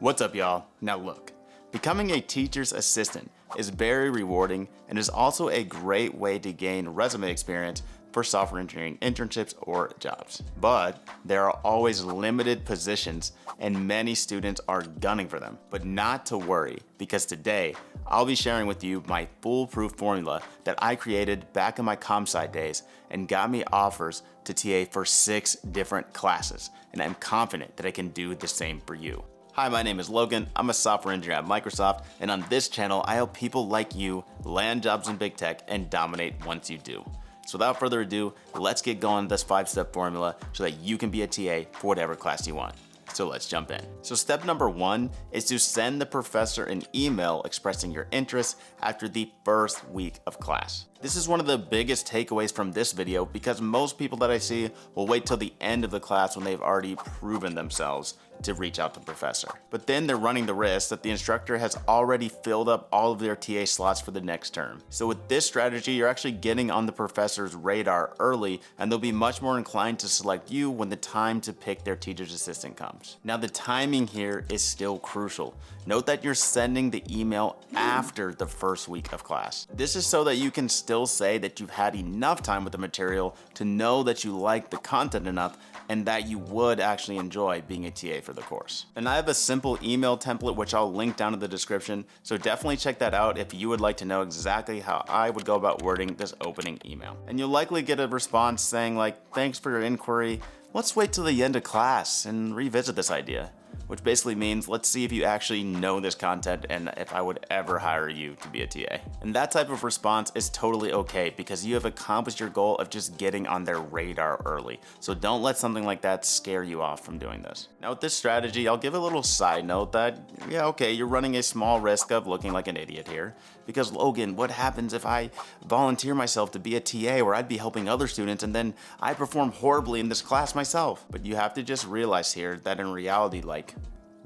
What's up, y'all? Now look, becoming a teacher's assistant is very rewarding and is also a great way to gain resume experience for software engineering internships or jobs. But there are always limited positions and many students are gunning for them. But not to worry, because today I'll be sharing with you my foolproof formula that I created back in my ComSci days and got me offers to TA for 6 different classes. And I'm confident that I can do the same for you. Hi, my name is Logan. I'm a software engineer at Microsoft, and on this channel, I help people like you land jobs in big tech and dominate once you do. So without further ado, let's get going with this 5-step formula so that you can be a TA for whatever class you want. So let's jump in. So step number 1 is to send the professor an email expressing your interest after the first week of class. This is one of the biggest takeaways from this video because most people that I see will wait till the end of the class when they've already proven themselves to reach out to the professor. But then they're running the risk that the instructor has already filled up all of their TA slots for the next term. So with this strategy, you're actually getting on the professor's radar early, and they'll be much more inclined to select you when the time to pick their teacher's assistant comes. Now the timing here is still crucial. Note that you're sending the email after the first week of class. This is so that you can still say that you've had enough time with the material to know that you like the content enough and that you would actually enjoy being a TA for the course. And I have a simple email template which I'll link down in the description, so definitely check that out if you would like to know exactly how I would go about wording this opening email. And you'll likely get a response saying like, thanks for your inquiry, let's wait till the end of class and revisit this idea. Which basically means let's see if you actually know this content and if I would ever hire you to be a TA. And that type of response is totally okay because you have accomplished your goal of just getting on their radar early. So don't let something like that scare you off from doing this. Now with this strategy, I'll give a little side note that, yeah, okay, you're running a small risk of looking like an idiot here. Because Logan, what happens if I volunteer myself to be a TA where I'd be helping other students and then I perform horribly in this class myself? But you have to just realize here that in reality, like,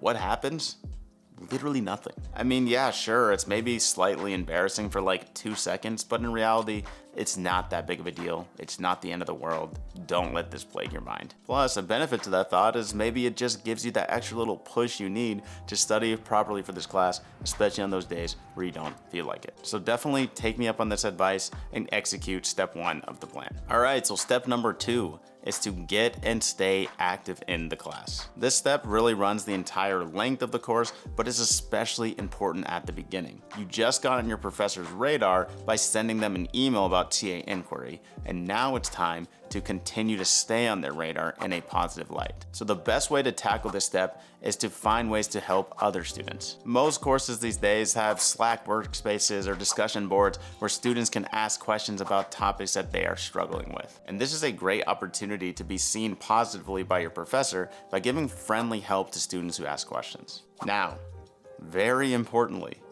what happens? Literally nothing. I mean, yeah, sure, it's maybe slightly embarrassing for like 2 seconds, but in reality, it's not that big of a deal. It's not the end of the world. Don't let this plague your mind. Plus, a benefit to that thought is maybe it just gives you that extra little push you need to study properly for this class, especially on those days where you don't feel like it. So definitely take me up on this advice and execute step 1 of the plan. All right, so step number 2 is to get and stay active in the class. This step really runs the entire length of the course, but is especially important at the beginning. You just got on your professor's radar by sending them an email about TA inquiry, and now it's time to continue to stay on their radar in a positive light. So the best way to tackle this step is to find ways to help other students. Most courses these days have Slack workspaces or discussion boards where students can ask questions about topics that they are struggling with. And this is a great opportunity to be seen positively by your professor by giving friendly help to students who ask questions. Now, very importantly,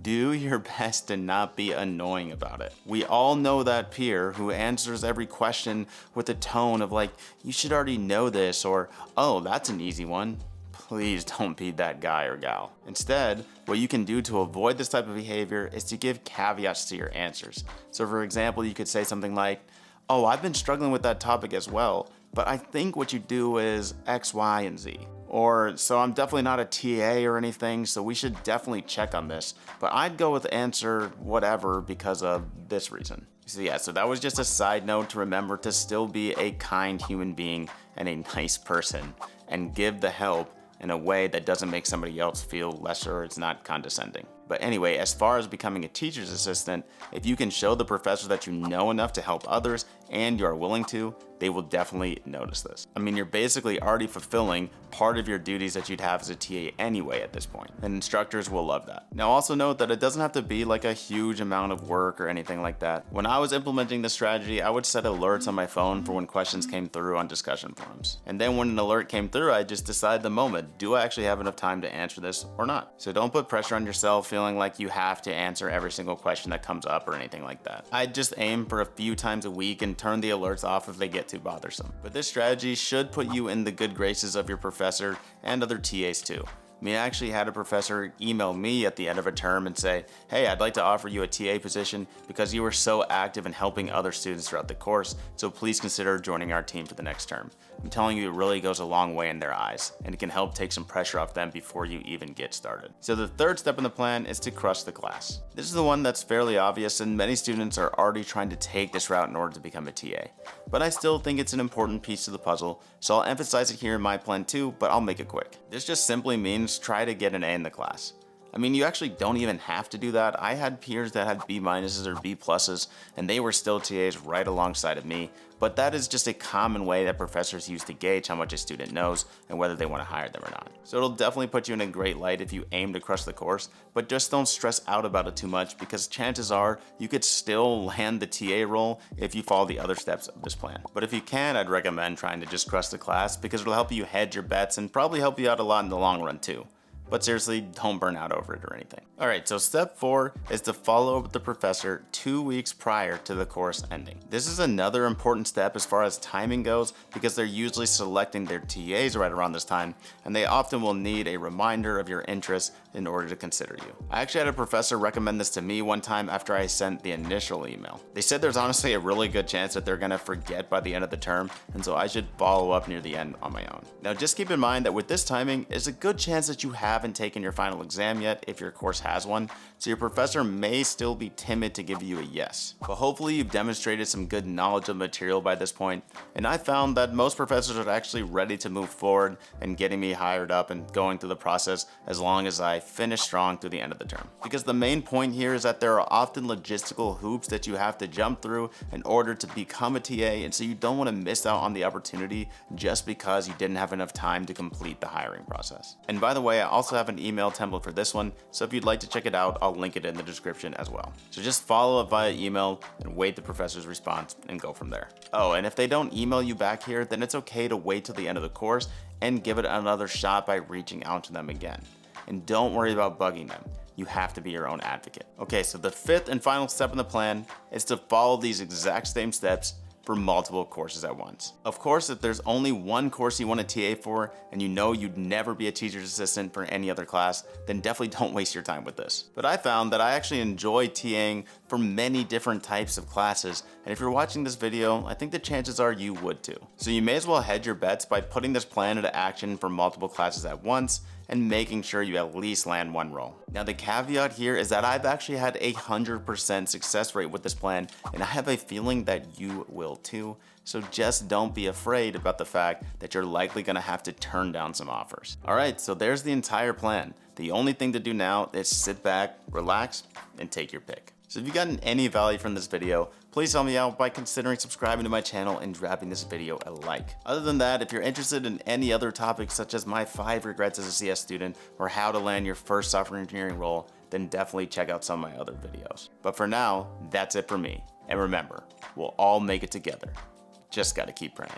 do your best to not be annoying about it. We all know that peer who answers every question with a tone of like, you should already know this, or, oh, that's an easy one. Please don't be that guy or gal. Instead, what you can do to avoid this type of behavior is to give caveats to your answers. So for example, you could say something like, oh, I've been struggling with that topic as well, but I think what you do is X, Y, and Z. Or, so I'm definitely not a TA or anything, so we should definitely check on this. But I'd go with answer whatever because of this reason. So yeah, so that was just a side note to remember to still be a kind human being and a nice person and give the help in a way that doesn't make somebody else feel lesser or it's not condescending. But anyway, as far as becoming a teacher's assistant, if you can show the professor that you know enough to help others and you are willing to, they will definitely notice this. I mean, you're basically already fulfilling part of your duties that you'd have as a TA anyway at this point, and instructors will love that. Now also note that it doesn't have to be like a huge amount of work or anything like that. When I was implementing this strategy, I would set alerts on my phone for when questions came through on discussion forums. And then when an alert came through, I just decide the moment, do I actually have enough time to answer this or not? So don't put pressure on yourself feeling like you have to answer every single question that comes up or anything like that. I'd just aim for a few times a week and turn the alerts off if they get too bothersome. But this strategy should put you in the good graces of your professor and other TAs too. I mean, I actually had a professor email me at the end of a term and say, hey, I'd like to offer you a TA position because you were so active in helping other students throughout the course, so please consider joining our team for the next term. I'm telling you, it really goes a long way in their eyes, and it can help take some pressure off them before you even get started. So the third step in the plan is to crush the class. This is the one that's fairly obvious, and many students are already trying to take this route in order to become a TA. But I still think it's an important piece of the puzzle, so I'll emphasize it here in my plan too, but I'll make it quick. This just simply means try to get an A in the class. I mean, you actually don't even have to do that. I had peers that had B minuses or B pluses, and they were still TAs right alongside of me, but that is just a common way that professors use to gauge how much a student knows and whether they want to hire them or not. So it'll definitely put you in a great light if you aim to crush the course, but just don't stress out about it too much because chances are you could still land the TA role if you follow the other steps of this plan. But if you can, I'd recommend trying to just crush the class because it'll help you hedge your bets and probably help you out a lot in the long run too. But seriously, don't burn out over it or anything. Alright, so step 4 is to follow up with the professor 2 weeks prior to the course ending. This is another important step as far as timing goes because they're usually selecting their TAs right around this time, and they often will need a reminder of your interests in order to consider you. I actually had a professor recommend this to me one time after I sent the initial email. They said there's honestly a really good chance that they're gonna forget by the end of the term, and so I should follow up near the end on my own. Now just keep in mind that with this timing, there's a good chance that you haven't taken your final exam yet if your course has one, so your professor may still be timid to give you a yes. But hopefully you've demonstrated some good knowledge of material by this point, and I found that most professors are actually ready to move forward and getting me hired up and going through the process as long as I finish strong through the end of the term. Because the main point here is that there are often logistical hoops that you have to jump through in order to become a TA, and so you don't want to miss out on the opportunity just because you didn't have enough time to complete the hiring process. And by the way, I also have an email template for this one, so if you'd like to check it out, I'll link it in the description as well. So just follow up via email and wait the professor's response and go from there. Oh, and if they don't email you back here, then it's okay to wait till the end of the course and give it another shot by reaching out to them again. And don't worry about bugging them. You have to be your own advocate. Okay, so the fifth and final step in the plan is to follow these exact same steps for multiple courses at once. Of course, if there's only one course you want to TA for and you know you'd never be a teacher's assistant for any other class, then definitely don't waste your time with this. But I found that I actually enjoy TAing for many different types of classes, and if you're watching this video, I think the chances are you would too. So you may as well hedge your bets by putting this plan into action for multiple classes at once and making sure you at least land one role. Now the caveat here is that I've actually had a 100% success rate with this plan, and I have a feeling that you will too. So just don't be afraid about the fact that you're likely gonna have to turn down some offers. Alright, so there's the entire plan. The only thing to do now is sit back, relax, and take your pick. So if you've gotten any value from this video, please help me out by considering subscribing to my channel and dropping this video a like. Other than that, if you're interested in any other topics such as my 5 regrets as a CS student or how to land your first software engineering role, then definitely check out some of my other videos. But for now, that's it for me. And remember, we'll all make it together. Just gotta keep praying.